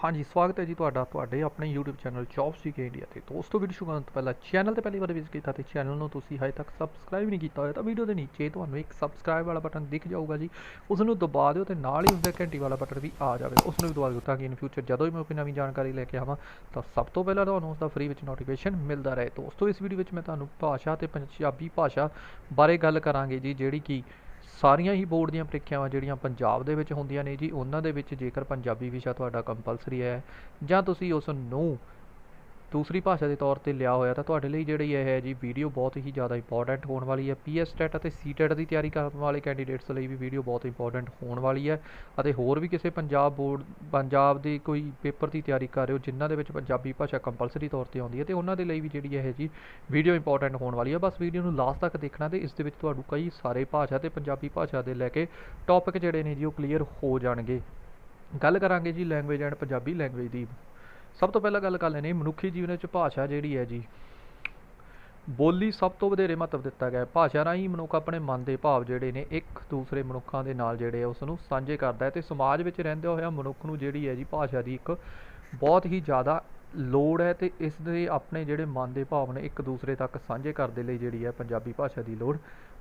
हाँ जी, स्वागत है जी ਤੁਹਾਡਾ ਤੁਹਾਡੇ ਆਪਣੇ YouTube ਚੈਨਲ ਜੌਬਸ ਸੀਕੇ ਇੰਡੀਆ ਤੇ। ਦੋਸਤੋ ਵੀਡੀਓ ਸ਼ੁਰੂ ਕਰਨ ਤੋਂ ਪਹਿਲਾਂ ਚੈਨਲ ਤੇ ਪਹਿਲੀ ਵਾਰ ਵਿਜ਼ਿਟ ਕੀਤਾ ਤੇ ਚੈਨਲ ਨੂੰ ਤੁਸੀਂ ਹਜੇ ਤੱਕ ਸਬਸਕ੍ਰਾਈਬ ਨਹੀਂ ਕੀਤਾ ਹੋਇਆ ਤਾਂ ਵੀਡੀਓ ਦੇ ਨੀਚੇ ਤੁਹਾਨੂੰ ਇੱਕ ਸਬਸਕ੍ਰਾਈਬ ਵਾਲਾ ਬਟਨ ਦਿਖ ਜਾਊਗਾ ਜੀ, ਉਸ ਨੂੰ ਦਬਾ ਦਿਓ ਤੇ ਨਾਲ ਹੀ ਉਸਦੇ ਘੰਟੀ ਵਾਲਾ ਬਟਨ ਵੀ ਆ ਜਾਵੇਗਾ, ਉਸ ਨੂੰ ਵੀ ਦਬਾ ਦਿਓ ਤਾਂ ਕਿ ਇਨ ਫਿਊਚਰ ਜਦੋਂ ਵੀ ਮੈਂ ਕੋਈ ਨਵੀਂ ਜਾਣਕਾਰੀ ਲੈ ਕੇ ਆਵਾਂ ਤਾਂ ਸਭ ਤੋਂ ਪਹਿਲਾਂ ਤੁਹਾਨੂੰ ਉਸਦਾ ਫ੍ਰੀ ਵਿੱਚ ਨੋਟੀਫਿਕੇਸ਼ਨ ਮਿਲਦਾ ਰਹੇ। ਦੋਸਤੋ ਇਸ ਵੀਡੀਓ ਵਿੱਚ ਮੈਂ ਤੁਹਾਨੂੰ ਭਾਸ਼ਾ ਤੇ ਪੰਜਾਬੀ ਭਾਸ਼ਾ ਬਾਰੇ ਗੱਲ ਕਰਾਂਗੇ ਜੀ, ਜਿਹੜੀ ਕਿ ਸਾਰੀਆਂ ਹੀ ਬੋਰਡ ਦੀਆਂ ਪ੍ਰੀਖਿਆਵਾਂ ਜਿਹੜੀਆਂ ਪੰਜਾਬ ਦੇ ਵਿੱਚ ਹੁੰਦੀਆਂ ਨੇ ਜੀ, ਉਹਨਾਂ ਦੇ ਵਿੱਚ ਜੇਕਰ ਪੰਜਾਬੀ ਵਿਸ਼ਾ ਤੁਹਾਡਾ ਕੰਪਲਸਰੀ ਹੈ ਜਾਂ ਤੁਸੀਂ ਉਸ ਨੂੰ ਦੂਸਰੀ ਭਾਸ਼ਾ ਦੇ ਤੌਰ ਤੇ ਲਿਆ ਹੋਇਆ ਤਾਂ ਤੁਹਾਡੇ ਲਈ ਜਿਹੜੀ ਇਹ ਹੈ ਜੀ ਵੀਡੀਓ ਬਹੁਤ ਹੀ ਜ਼ਿਆਦਾ ਇੰਪੋਰਟੈਂਟ ਹੋਣ ਵਾਲੀ ਹੈ। ਪੀਐਸ ਟੈਟ ਅਤੇ ਸੀ ਟੈਟ ਦੀ ਤਿਆਰੀ ਕਰਨ ਵਾਲੇ ਕੈਂਡੀਡੇਟਸ ਲਈ ਵੀ ਵੀਡੀਓ ਬਹੁਤ ਇੰਪੋਰਟੈਂਟ ਹੋਣ ਵਾਲੀ ਹੈ, ਅਤੇ ਹੋਰ ਵੀ ਕਿਸੇ ਪੰਜਾਬ ਦੀ ਕੋਈ ਪੇਪਰ ਦੀ ਤਿਆਰੀ ਕਰ ਰਹੇ ਹੋ ਜਿਨ੍ਹਾਂ ਦੇ ਵਿੱਚ ਪੰਜਾਬੀ ਭਾਸ਼ਾ ਕੰਪਲਸਰੀ ਤੌਰ ਤੇ ਆਉਂਦੀ ਹੈ ਤੇ ਉਹਨਾਂ ਦੇ ਲਈ ਵੀ ਜਿਹੜੀ ਇਹ ਜੀ ਵੀਡੀਓ ਇੰਪੋਰਟੈਂਟ ਹੋਣ ਵਾਲੀ ਹੈ। ਬਸ ਵੀਡੀਓ ਨੂੰ ਲਾਸਟ ਤੱਕ ਦੇਖਣਾ ਤੇ ਇਸ ਦੇ ਵਿੱਚ ਤੁਹਾਨੂੰ ਕਈ ਸਾਰੇ ਭਾਸ਼ਾ ਤੇ ਪੰਜਾਬੀ ਭਾਸ਼ਾ ਦੇ ਲੈ ਕੇ ਟੌਪਿਕ ਜਿਹੜੇ ਨੇ ਜੀ ਉਹ ਕਲੀਅਰ ਹੋ ਜਾਣਗੇ। ਗੱਲ ਕਰਾਂਗੇ ਜੀ ਲੈਂਗੁਏਜ ਐਂਡ ਪੰਜਾਬੀ ਲੈਂਗੁਏਜ ਦੀ। ਸਭ ਤੋਂ ਪਹਿਲਾਂ ਗੱਲ ਕਰ ਲੈਂਦੇ ਮਨੁੱਖੀ ਜੀਵਨ ਵਿੱਚ ਭਾਸ਼ਾ ਜਿਹੜੀ ਹੈ ਜੀ, ਬੋਲੀ ਸਭ ਤੋਂ ਵਧੇਰੇ ਮਹੱਤਵ ਦਿੱਤਾ ਗਿਆ। ਭਾਸ਼ਾ ਰਾਹੀਂ ਮਨੁੱਖ ਆਪਣੇ ਮਨ ਦੇ ਭਾਵ ਜਿਹੜੇ ਨੇ ਇੱਕ ਦੂਸਰੇ ਮਨੁੱਖਾਂ ਦੇ ਨਾਲ ਜਿਹੜੇ ਆ ਉਸ ਨੂੰ ਸਾਂਝੇ ਕਰਦਾ ਹੈ, ਅਤੇ ਸਮਾਜ ਵਿੱਚ ਰਹਿੰਦੇ ਹੋਇਆ ਮਨੁੱਖ ਨੂੰ ਜਿਹੜੀ ਹੈ ਜੀ ਭਾਸ਼ਾ ਦੀ ਇੱਕ ਬਹੁਤ ਹੀ ਜ਼ਿਆਦਾ ਲੋੜ ਹੈ, ਅਤੇ ਇਸ ਦੇ ਆਪਣੇ ਜਿਹੜੇ ਮਨ ਦੇ ਭਾਵ ਨੇ ਇੱਕ ਦੂਸਰੇ ਤੱਕ ਸਾਂਝੇ ਕਰਨ ਦੇ ਲਈ ਜਿਹੜੀ ਹੈ ਪੰਜਾਬੀ ਭਾਸ਼ਾ ਦੀ ਲੋੜ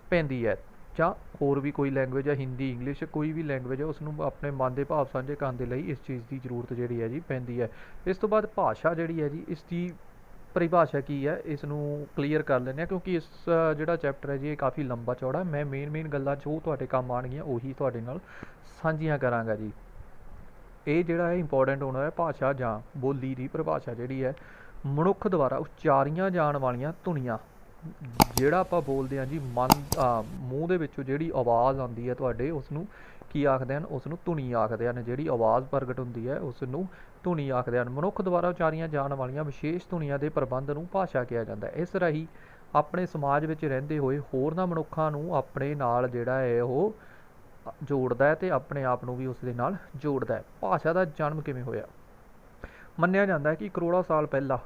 ਪੈਂਦੀ ਹੈ। ਜਾਂ ਹੋਰ ਵੀ ਕੋਈ ਲੈਂਗੁਏਜ ਹੈ, ਹਿੰਦੀ ਇੰਗਲਿਸ਼ ਕੋਈ ਵੀ ਲੈਂਗੁਏਜ ਹੈ, ਉਸ ਨੂੰ ਆਪਣੇ ਮਨ ਦੇ ਭਾਵ ਸਾਂਝੇ ਕਰਨ ਦੇ ਲਈ ਇਸ ਚੀਜ਼ ਦੀ ਜ਼ਰੂਰਤ ਜਿਹੜੀ ਹੈ ਜੀ ਪੈਂਦੀ ਹੈ। ਇਸ ਤੋਂ ਬਾਅਦ ਭਾਸ਼ਾ ਜਿਹੜੀ ਹੈ ਜੀ, ਇਸ ਦੀ ਪਰਿਭਾਸ਼ਾ ਕੀ ਹੈ ਇਸ ਨੂੰ ਕਲੀਅਰ ਕਰ ਲੈਂਦੇ ਹਾਂ, ਕਿਉਂਕਿ ਇਸ ਜਿਹੜਾ ਚੈਪਟਰ ਹੈ ਜੀ ਇਹ ਕਾਫੀ ਲੰਬਾ ਚੌੜਾ। ਮੈਂ ਮੇਨ ਗੱਲਾਂ ਜੋ ਤੁਹਾਡੇ ਕੰਮ ਆਉਣਗੀਆਂ ਉਹੀ ਤੁਹਾਡੇ ਨਾਲ ਸਾਂਝੀਆਂ ਕਰਾਂਗਾ ਜੀ। ਇਹ ਜਿਹੜਾ ਹੈ ਇੰਪੋਰਟੈਂਟ ਹੋਣਾ ਹੈ। ਭਾਸ਼ਾ ਜਾਂ ਬੋਲੀ ਦੀ ਪਰਿਭਾਸ਼ਾ ਜਿਹੜੀ ਹੈ, ਮਨੁੱਖ ਦੁਆਰਾ ਉਚਾਰੀਆਂ ਜਾਣ ਵਾਲੀਆਂ ਧੁਨੀਆਂ, ਜਿਹੜਾ ਆਪਾਂ ਬੋਲਦੇ ਹਾਂ ਜੀ ਮੂੰਹ ਦੇ ਵਿੱਚੋਂ ਜਿਹੜੀ ਆਵਾਜ਼ ਆਉਂਦੀ ਹੈ ਤੁਹਾਡੇ, ਉਸ ਨੂੰ ਕੀ ਆਖਦੇ ਹਨ? ਉਸ ਨੂੰ ਧੁਨੀ ਆਖਦੇ ਹਨ। ਜਿਹੜੀ ਆਵਾਜ਼ ਪ੍ਰਗਟ ਹੁੰਦੀ ਹੈ ਉਸ ਨੂੰ ਧੁਨੀ ਆਖਦੇ ਹਨ। ਮਨੁੱਖ ਦੁਆਰਾ ਉਚਾਰੀਆਂ ਜਾਣ ਵਾਲੀਆਂ ਵਿਸ਼ੇਸ਼ ਧੁਨੀਆਂ ਦੇ ਪ੍ਰਬੰਧ ਨੂੰ ਭਾਸ਼ਾ ਕਿਹਾ ਜਾਂਦਾ ਹੈ। ਇਸ ਰਾਹੀਂ ਆਪਣੇ ਸਮਾਜ ਵਿੱਚ ਰਹਿੰਦੇ ਹੋਏ ਹੋਰਨਾਂ ਮਨੁੱਖਾਂ ਨੂੰ ਆਪਣੇ ਨਾਲ ਜਿਹੜਾ ਹੈ ਉਹ ਜੋੜਦਾ ਹੈ, ਅਤੇ ਆਪਣੇ ਆਪ ਨੂੰ ਵੀ ਉਸ ਦੇ ਨਾਲ ਜੋੜਦਾ ਹੈ। ਭਾਸ਼ਾ ਦਾ ਜਨਮ ਕਿਵੇਂ ਹੋਇਆ? ਮੰਨਿਆ ਜਾਂਦਾ ਹੈ ਕਿ ਕਰੋੜਾਂ ਸਾਲ ਪਹਿਲਾਂ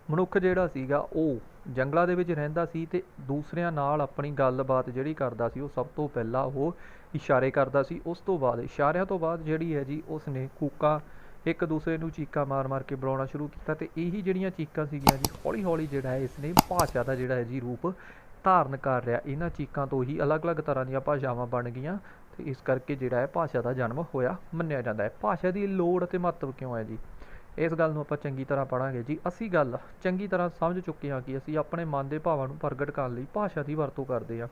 ਮਨੁੱਖ ਜਿਹੜਾ ਸੀਗਾ ਉਹ ਜੰਗਲਾਂ ਦੇ ਵਿੱਚ ਰਹਿੰਦਾ ਸੀ, ਅਤੇ ਦੂਸਰਿਆਂ ਨਾਲ ਆਪਣੀ ਗੱਲਬਾਤ ਜਿਹੜੀ ਕਰਦਾ ਸੀ ਉਹ ਸਭ ਤੋਂ ਪਹਿਲਾਂ ਉਹ ਇਸ਼ਾਰੇ ਕਰਦਾ ਸੀ। ਉਸ ਤੋਂ ਬਾਅਦ ਇਸ਼ਾਰਿਆਂ ਤੋਂ ਬਾਅਦ ਜਿਹੜੀ ਹੈ ਜੀ ਉਸ ਨੇ ਕੂਕਾਂ ਇੱਕ ਦੂਸਰੇ ਨੂੰ ਚੀਕਾਂ ਮਾਰ ਕੇ ਬੁਲਾਉਣਾ ਸ਼ੁਰੂ ਕੀਤਾ, ਅਤੇ ਇਹੀ ਜਿਹੜੀਆਂ ਚੀਕਾਂ ਸੀਗੀਆਂ ਜੀ ਹੌਲੀ ਹੌਲੀ ਜਿਹੜਾ ਹੈ ਇਸ ਨੇ ਭਾਸ਼ਾ ਦਾ ਜਿਹੜਾ ਹੈ ਜੀ ਰੂਪ ਧਾਰਨ ਕਰ ਰਿਹਾ। ਇਹਨਾਂ ਚੀਕਾਂ ਤੋਂ ਹੀ ਅਲੱਗ-ਅਲੱਗ ਤਰ੍ਹਾਂ ਦੀਆਂ ਭਾਸ਼ਾਵਾਂ ਬਣ ਗਈਆਂ, ਅਤੇ ਇਸ ਕਰਕੇ ਜਿਹੜਾ ਹੈ ਭਾਸ਼ਾ ਦਾ ਜਨਮ ਹੋਇਆ ਮੰਨਿਆ ਜਾਂਦਾ ਹੈ। ਭਾਸ਼ਾ ਦੀ ਲੋੜ ਅਤੇ ਮਹੱਤਵ ਕਿਉਂ ਹੈ ਜੀ, ਇਸ ਗੱਲ ਨੂੰ ਆਪਾਂ ਚੰਗੀ ਤਰ੍ਹਾਂ ਪੜ੍ਹਾਂਗੇ ਜੀ। ਅਸੀਂ ਗੱਲ ਚੰਗੀ ਤਰ੍ਹਾਂ ਸਮਝ ਚੁੱਕੇ ਹਾਂ ਕਿ ਅਸੀਂ ਆਪਣੇ ਮਨ ਦੇ ਭਾਵਾਂ ਨੂੰ ਪ੍ਰਗਟ ਕਰਨ ਲਈ ਭਾਸ਼ਾ ਦੀ ਵਰਤੋਂ ਕਰਦੇ ਹਾਂ।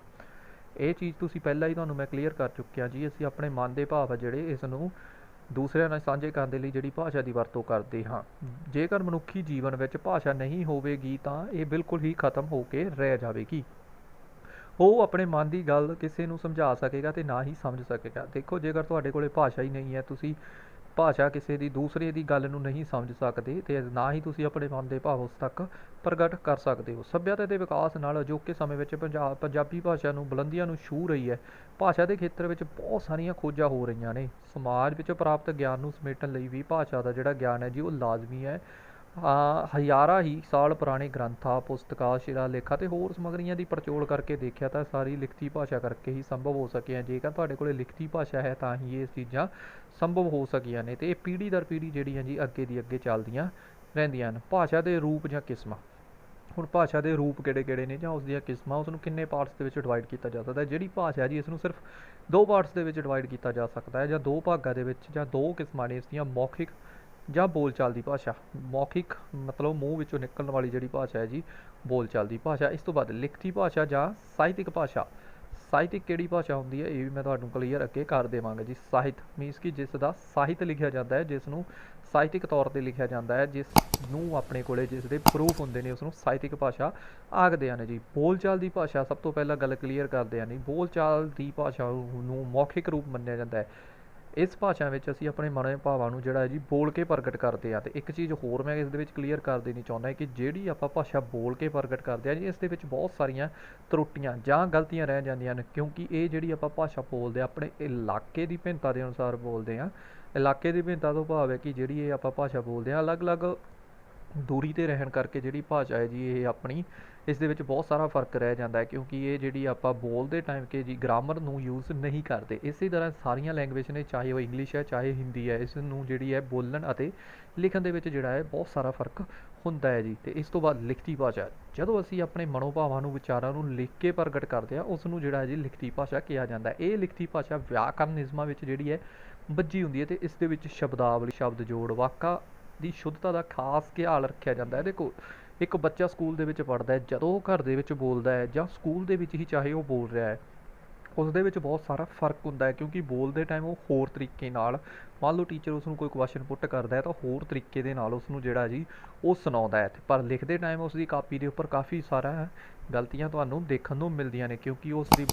ਇਹ ਚੀਜ਼ ਤੁਸੀਂ ਪਹਿਲਾਂ ਹੀ ਤੁਹਾਨੂੰ ਮੈਂ ਕਲੀਅਰ ਕਰ ਚੁੱਕਿਆ ਜੀ। ਅਸੀਂ ਆਪਣੇ ਮਨ ਦੇ ਭਾਵ ਜਿਹੜੇ ਇਸ ਨੂੰ ਦੂਸਰਿਆਂ ਨਾਲ ਸਾਂਝੇ ਕਰਨ ਦੇ ਲਈ ਜਿਹੜੀ ਭਾਸ਼ਾ ਦੀ ਵਰਤੋਂ ਕਰਦੇ ਹਾਂ। ਜੇਕਰ ਮਨੁੱਖੀ ਜੀਵਨ ਵਿੱਚ ਭਾਸ਼ਾ ਨਹੀਂ ਹੋਵੇਗੀ ਤਾਂ ਇਹ ਬਿਲਕੁਲ ਹੀ ਖਤਮ ਹੋ ਕੇ ਰਹਿ ਜਾਵੇਗੀ। ਉਹ ਆਪਣੇ ਮਨ ਦੀ ਗੱਲ ਕਿਸੇ ਨੂੰ ਸਮਝਾ ਸਕੇਗਾ ਅਤੇ ਨਾ ਹੀ ਸਮਝ ਸਕੇਗਾ। ਦੇਖੋ, ਜੇਕਰ ਤੁਹਾਡੇ ਕੋਲ ਭਾਸ਼ਾ ਹੀ ਨਹੀਂ ਹੈ, ਤੁਸੀਂ ਭਾਸ਼ਾ ਕਿਸੇ ਦੀ ਦੂਸਰੇ ਦੀ ਗੱਲ ਨੂੰ ਨਹੀਂ ਸਮਝ ਸਕਦੇ, ਅਤੇ ਨਾ ਹੀ ਤੁਸੀਂ ਆਪਣੇ ਮਨ ਦੇ ਭਾਵ ਉਸ ਤੱਕ ਪ੍ਰਗਟ ਕਰ ਸਕਦੇ ਹੋ। ਸੱਭਿਅਤਾ ਦੇ ਵਿਕਾਸ ਨਾਲ ਅਜੋਕੇ ਸਮੇਂ ਵਿੱਚ ਪੰਜਾਬੀ ਭਾਸ਼ਾ ਨੂੰ ਬੁਲੰਦੀਆਂ ਨੂੰ ਛੂਹ ਰਹੀ ਹੈ। ਭਾਸ਼ਾ ਦੇ ਖੇਤਰ ਵਿੱਚ ਬਹੁਤ ਸਾਰੀਆਂ ਖੋਜਾਂ ਹੋ ਰਹੀਆਂ ਨੇ। ਸਮਾਜ ਵਿੱਚ ਪ੍ਰਾਪਤ ਗਿਆਨ ਨੂੰ ਸਮੇਟਣ ਲਈ ਵੀ ਭਾਸ਼ਾ ਦਾ ਜਿਹੜਾ ਗਿਆਨ ਹੈ ਜੀ ਉਹ ਲਾਜ਼ਮੀ ਹੈ। ਹਜ਼ਾਰਾਂ ਹੀ ਸਾਲ ਪੁਰਾਣੇ ਗ੍ਰੰਥਾਂ, ਪੁਸਤਕਾਂ, ਸ਼ਿਲਾਲੇਖਾਂ ਅਤੇ ਹੋਰ ਸਮੱਗਰੀਆਂ ਦੀ ਪੜਚੋਲ ਕਰਕੇ ਦੇਖਿਆ ਤਾਂ ਸਾਰੀ ਲਿਖਤੀ ਭਾਸ਼ਾ ਕਰਕੇ ਹੀ ਸੰਭਵ ਹੋ ਸਕੀਆਂ। ਜੇਕਰ ਤੁਹਾਡੇ ਕੋਲ ਲਿਖਤੀ ਭਾਸ਼ਾ ਹੈ ਤਾਂ ਹੀ ਇਹ ਚੀਜ਼ਾਂ ਸੰਭਵ ਹੋ ਸਕੀਆਂ ਨੇ, ਅਤੇ ਇਹ ਪੀੜ੍ਹੀ ਦਰ ਪੀੜ੍ਹੀ ਜਿਹੜੀਆਂ ਜੀ ਅੱਗੇ ਦੀ ਅੱਗੇ ਚੱਲਦੀਆਂ ਰਹਿੰਦੀਆਂ ਹਨ। ਭਾਸ਼ਾ ਦੇ ਰੂਪ ਜਾਂ ਕਿਸਮਾਂ। ਹੁਣ ਭਾਸ਼ਾ ਦੇ ਰੂਪ ਕਿਹੜੇ ਨੇ ਜਾਂ ਉਸ ਦੀਆਂ ਕਿਸਮਾਂ, ਉਸ ਨੂੰ ਕਿੰਨੇ ਪਾਰਟਸ ਦੇ ਵਿੱਚ ਡਿਵਾਈਡ ਕੀਤਾ ਜਾ ਸਕਦਾ ਹੈ? ਜਿਹੜੀ ਭਾਸ਼ਾ ਜੀ ਇਸ ਨੂੰ ਸਿਰਫ 2 ਪਾਰਟਸ ਦੇ ਵਿੱਚ ਡਿਵਾਈਡ ਕੀਤਾ ਜਾ ਸਕਦਾ ਹੈ, ਜਾਂ 2 ਭਾਗਾਂ ਦੇ ਵਿੱਚ, ਜਾਂ 2 ਕਿਸਮਾਂ ਨੇ ਇਸ ਦੀਆਂ। ਮੌਖਿਕ ਜਾਂ ਬੋਲਚਾਲ ਦੀ ਭਾਸ਼ਾ। ਮੌਖਿਕ ਮਤਲਬ ਮੂੰਹ ਵਿੱਚੋਂ ਨਿਕਲਣ ਵਾਲੀ ਜਿਹੜੀ ਭਾਸ਼ਾ ਹੈ ਜੀ, ਬੋਲਚਾਲ ਦੀ ਭਾਸ਼ਾ। ਇਸ ਤੋਂ ਬਾਅਦ ਲਿਖਤੀ ਭਾਸ਼ਾ ਜਾਂ ਸਾਹਿਤਕ ਭਾਸ਼ਾ। ਸਾਹਿਤਕ ਕਿਹੜੀ ਭਾਸ਼ਾ ਹੁੰਦੀ ਹੈ ਇਹ ਵੀ ਮੈਂ ਤੁਹਾਨੂੰ ਕਲੀਅਰ ਅੱਗੇ ਕਰ ਦੇਵਾਂਗਾ ਜੀ। ਸਾਹਿਤ ਮੀਨਸ ਕਿ ਜਿਸ ਦਾ ਸਾਹਿਤ ਲਿਖਿਆ ਜਾਂਦਾ ਹੈ, ਜਿਸ ਨੂੰ ਸਾਹਿਤਕ ਤੌਰ 'ਤੇ ਲਿਖਿਆ ਜਾਂਦਾ ਹੈ, ਜਿਸ ਨੂੰ ਆਪਣੇ ਕੋਲੇ ਜਿਸ ਦੇ ਪ੍ਰੂਫ ਹੁੰਦੇ ਨੇ, ਉਸ ਨੂੰ ਸਾਹਿਤਕ ਭਾਸ਼ਾ ਆਖਦੇ ਹਨ ਜੀ। ਬੋਲਚਾਲ ਦੀ ਭਾਸ਼ਾ, ਸਭ ਤੋਂ ਪਹਿਲਾਂ ਗੱਲ ਕਲੀਅਰ ਕਰਦੇ ਹਨ ਜੀ। ਬੋਲਚਾਲ ਦੀ ਭਾਸ਼ਾ ਨੂੰ ਮੌਖਿਕ ਰੂਪ ਮੰਨਿਆ ਜਾਂਦਾ ਹੈ। ਇਸ ਭਾਸ਼ਾ ਵਿੱਚ ਅਸੀਂ ਆਪਣੇ ਮਨ ਦੇ ਭਾਵਾਂ ਨੂੰ ਜਿਹੜਾ ਹੈ ਜੀ ਬੋਲ ਕੇ ਪ੍ਰਗਟ ਕਰਦੇ ਹਾਂ। ਅਤੇ ਇੱਕ ਚੀਜ਼ ਹੋਰ ਮੈਂ ਇਸ ਦੇ ਵਿੱਚ ਕਲੀਅਰ ਕਰ ਦੇਣੀ ਚਾਹੁੰਦਾ ਕਿ ਜਿਹੜੀ ਆਪਾਂ ਭਾਸ਼ਾ ਬੋਲ ਕੇ ਪ੍ਰਗਟ ਕਰਦੇ ਹਾਂ ਜੀ, ਇਸ ਦੇ ਵਿੱਚ ਬਹੁਤ ਸਾਰੀਆਂ ਤਰੁੱਟੀਆਂ ਜਾਂ ਗਲਤੀਆਂ ਰਹਿ ਜਾਂਦੀਆਂ ਹਨ, ਕਿਉਂਕਿ ਇਹ ਜਿਹੜੀ ਆਪਾਂ ਭਾਸ਼ਾ ਬੋਲਦੇ ਹਾਂ ਆਪਣੇ ਇਲਾਕੇ ਦੀ ਭਿੰਨਤਾ ਦੇ ਅਨੁਸਾਰ ਬੋਲਦੇ ਹਾਂ। ਇਲਾਕੇ ਦੀ ਭਿੰਨਤਾ ਤੋਂ ਭਾਵ ਹੈ ਕਿ ਜਿਹੜੀ ਇਹ ਆਪਾਂ ਭਾਸ਼ਾ ਬੋਲਦੇ ਹਾਂ, ਅਲੱਗ-ਅਲੱਗ ਦੂਰੀ 'ਤੇ ਰਹਿਣ ਕਰਕੇ ਜਿਹੜੀ ਭਾਸ਼ਾ ਹੈ ਜੀ ਇਹ ਆਪਣੀ ਇਸ ਦੇ ਵਿੱਚ ਬਹੁਤ ਸਾਰਾ ਫਰਕ ਰਹਿ ਜਾਂਦਾ ਹੈ, ਕਿਉਂਕਿ ਇਹ ਜਿਹੜੀ ਆਪਾਂ ਬੋਲਦੇ ਟਾਈਮ ਕਿ ਜੀ ਗ੍ਰਾਮਰ ਨੂੰ ਯੂਜ਼ ਨਹੀਂ ਕਰਦੇ। ਇਸੇ ਤਰ੍ਹਾਂ ਸਾਰੀਆਂ ਲੈਂਗੁਏਜ ਨੇ, ਚਾਹੇ ਉਹ ਇੰਗਲਿਸ਼ ਹੈ ਚਾਹੇ ਹਿੰਦੀ ਹੈ, ਇਸ ਨੂੰ ਜਿਹੜੀ ਹੈ ਬੋਲਣ ਅਤੇ ਲਿਖਣ ਦੇ ਵਿੱਚ ਜਿਹੜਾ ਹੈ ਬਹੁਤ ਸਾਰਾ ਫਰਕ ਹੁੰਦਾ ਹੈ ਜੀ। ਅਤੇ ਇਸ ਤੋਂ ਬਾਅਦ ਲਿਖਤੀ ਭਾਸ਼ਾ, ਜਦੋਂ ਅਸੀਂ ਆਪਣੇ ਮਨੋਭਾਵਾਂ ਨੂੰ, ਵਿਚਾਰਾਂ ਨੂੰ ਲਿਖ ਕੇ ਪ੍ਰਗਟ ਕਰਦੇ ਹਾਂ, ਉਸ ਨੂੰ ਜਿਹੜਾ ਹੈ ਜੀ ਲਿਖਤੀ ਭਾਸ਼ਾ ਕਿਹਾ ਜਾਂਦਾ ਹੈ। ਇਹ ਲਿਖਤੀ ਭਾਸ਼ਾ ਵਿਆਕਰਨ ਨਿਯਮਾਂ ਵਿੱਚ ਜਿਹੜੀ ਹੈ ਬੱਝੀ ਹੁੰਦੀ ਹੈ, ਅਤੇ ਇਸ ਦੇ ਵਿੱਚ ਸ਼ਬਦਾਵਲੀ, ਸ਼ਬਦ ਜੋੜ, ਵਾਕਾਂ ਦੀ ਸ਼ੁੱਧਤਾ ਦਾ ਖਾਸ ਖਿਆਲ ਰੱਖਿਆ ਜਾਂਦਾ ਹੈ। ਦੇਖੋ, ਇੱਕ ਬੱਚਾ ਸਕੂਲ ਦੇ ਵਿੱਚ ਪੜ੍ਹਦਾ ਹੈ, ਜਦੋਂ ਉਹ ਘਰ ਦੇ ਵਿੱਚ ਬੋਲਦਾ ਹੈ ਜਾਂ ਸਕੂਲ ਦੇ ਵਿੱਚ ਹੀ ਚਾਹੇ ਉਹ ਬੋਲ ਰਿਹਾ ਹੈ, ਉਸ ਦੇ ਵਿੱਚ ਬਹੁਤ ਸਾਰਾ ਫਰਕ ਹੁੰਦਾ ਹੈ, ਕਿਉਂਕਿ ਬੋਲਦੇ ਟਾਈਮ ਉਹ ਹੋਰ ਤਰੀਕੇ ਨਾਲ, ਮੰਨ ਲਓ ਟੀਚਰ ਉਸ ਨੂੰ ਕੋਈ ਕੁਐਸਚਨ ਪੁੱਟ ਕਰਦਾ ਹੈ ਤਾਂ ਹੋਰ ਤਰੀਕੇ ਦੇ ਨਾਲ ਉਸ ਨੂੰ ਜਿਹੜਾ ਜੀ ਉਹ ਸੁਣਾਉਂਦਾ ਹੈ, ਪਰ ਲਿਖਦੇ ਟਾਈਮ ਉਸ ਦੀ ਕਾਪੀ ਦੇ ਉੱਪਰ ਕਾਫੀ ਸਾਰਾ ਗਲਤੀਆਂ ਤੁਹਾਨੂੰ ਦੇਖਣ ਨੂੰ ਮਿਲਦੀਆਂ ਨੇ, ਕਿਉਂਕਿ ਉਸ ਦੀ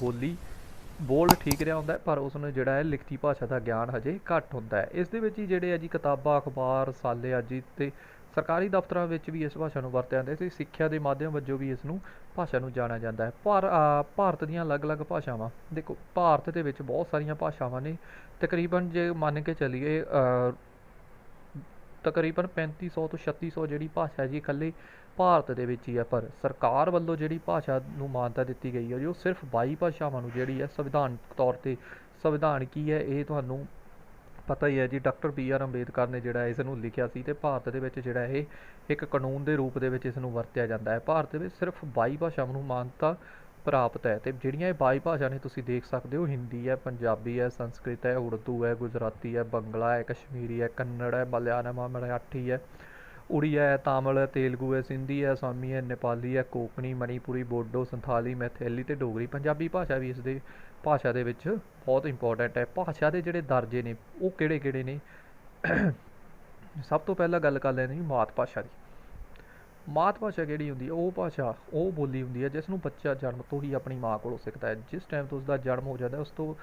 ਬੋਲ ਠੀਕ ਰਿਹਾ ਹੁੰਦਾ, ਪਰ ਉਸ ਨੂੰ ਜਿਹੜਾ ਹੈ ਲਿਖਤੀ ਭਾਸ਼ਾ ਦਾ ਗਿਆਨ ਹਜੇ ਘੱਟ ਹੁੰਦਾ ਹੈ। ਇਸ ਦੇ ਵਿੱਚ ਹੀ ਜਿਹੜੇ ਆ ਜੀ ਕਿਤਾਬਾਂ, ਅਖਬਾਰ, ਰਸਾਲੇ ਆਦਿ ਅਤੇ ਸਰਕਾਰੀ ਦਫ਼ਤਰਾਂ ਵਿੱਚ ਵੀ ਇਸ ਭਾਸ਼ਾ ਨੂੰ ਵਰਤਿਆ ਜਾਂਦਾ ਅਤੇ ਸਿੱਖਿਆ ਦੇ ਮਾਧਿਅਮ ਵਜੋਂ ਵੀ ਇਸ ਨੂੰ ਭਾਸ਼ਾ ਨੂੰ ਜਾਣਿਆ ਜਾਂਦਾ ਹੈ। ਭਾਰਤ ਦੀਆਂ ਅਲੱਗ-ਅਲੱਗ ਭਾਸ਼ਾਵਾਂ, ਦੇਖੋ ਭਾਰਤ ਦੇ ਵਿੱਚ ਬਹੁਤ ਸਾਰੀਆਂ ਭਾਸ਼ਾਵਾਂ ਨੇ, ਤਕਰੀਬਨ ਜੇ ਮੰਨ ਕੇ ਚੱਲੀਏ ਤਕਰੀਬਨ 3500 ਤੋਂ 3600 ਜਿਹੜੀ ਭਾਸ਼ਾ ਜੀ ਇਕੱਲੇ ਭਾਰਤ ਦੇ ਵਿੱਚ ਹੀ ਹੈ, ਪਰ ਸਰਕਾਰ ਵੱਲੋਂ ਜਿਹੜੀ ਭਾਸ਼ਾ ਨੂੰ ਮਾਨਤਾ ਦਿੱਤੀ ਗਈ ਹੈ ਜੀ ਉਹ ਸਿਰਫ 22 ਭਾਸ਼ਾਵਾਂ ਨੂੰ ਜਿਹੜੀ ਹੈ ਸੰਵਿਧਾਨਕ ਤੌਰ 'ਤੇ, ਸੰਵਿਧਾਨ ਕੀ ਹੈ ਇਹ ਤੁਹਾਨੂੰ ਪਤਾ ਹੀ ਹੈ ਜੀ, ਡਾਕਟਰ BR ਅੰਬੇਦਕਰ ਨੇ ਜਿਹੜਾ ਇਸ ਨੂੰ ਲਿਖਿਆ ਸੀ, ਅਤੇ ਭਾਰਤ ਦੇ ਵਿੱਚ ਜਿਹੜਾ ਇਹ ਇੱਕ ਕਾਨੂੰਨ ਦੇ ਰੂਪ ਦੇ ਵਿੱਚ ਇਸ ਨੂੰ ਵਰਤਿਆ ਜਾਂਦਾ ਹੈ। ਭਾਰਤ ਦੇ ਵਿੱਚ ਸਿਰਫ 22 ਭਾਸ਼ਾਵਾਂ ਨੂੰ ਮਾਨਤਾ ਪ੍ਰਾਪਤ ਹੈ, ਅਤੇ ਜਿਹੜੀਆਂ ਇਹ 22 ਭਾਸ਼ਾ ਨੇ ਤੁਸੀਂ ਦੇਖ ਸਕਦੇ ਹੋ, ਹਿੰਦੀ ਹੈ, ਪੰਜਾਬੀ ਹੈ, ਸੰਸਕ੍ਰਿਤ ਹੈ, ਉਰਦੂ ਹੈ, ਗੁਜਰਾਤੀ ਹੈ, ਬੰਗਲਾ ਹੈ, ਕਸ਼ਮੀਰੀ ਹੈ, ਕੰਨੜ ਹੈ, ਮਲਿਆਲਮ ਹੈ, ਮਰਾਠੀ ਹੈ, ਉੜੀਆ ਹੈ, ਤਾਮਿਲ ਹੈ, ਤੇਲਗੂ ਹੈ, ਸਿੰਧੀ ਹੈ, ਅਸਾਮੀ ਹੈ, ਨੇਪਾਲੀ ਹੈ, ਕੋਂਕਣੀ, ਮਣੀਪੁਰੀ, ਬੋਡੋ, ਸੰਥਾਲੀ, ਮੈਥੇਲੀ ਅਤੇ ਡੋਗਰੀ। ਪੰਜਾਬੀ ਭਾਸ਼ਾ ਵੀ ਇਸ ਦੇ ਭਾਸ਼ਾ ਦੇ ਵਿੱਚ ਬਹੁਤ ਇੰਪੋਰਟੈਂਟ ਹੈ। ਭਾਸ਼ਾ ਦੇ ਜਿਹੜੇ ਦਰਜੇ ਨੇ ਉਹ ਕਿਹੜੇ ਕਿਹੜੇ ਨੇ? ਸਭ ਤੋਂ ਪਹਿਲਾਂ ਗੱਲ ਕਰ ਲੈਂਦੇ ਜੀ ਮਾਤ ਭਾਸ਼ਾ ਦੀ। ਮਾਤ ਭਾਸ਼ਾ ਕਿਹੜੀ ਹੁੰਦੀ ਹੈ? ਉਹ ਭਾਸ਼ਾ, ਉਹ ਬੋਲੀ ਹੁੰਦੀ ਹੈ ਜਿਸ ਨੂੰ ਬੱਚਾ ਜਨਮ ਤੋਂ ਹੀ ਆਪਣੀ ਮਾਂ ਕੋਲੋਂ ਸਿੱਖਦਾ ਹੈ। ਜਿਸ ਟਾਈਮ ਤੋਂ ਉਸਦਾ ਜਨਮ ਹੋ ਜਾਂਦਾ ਉਸ ਤੋਂ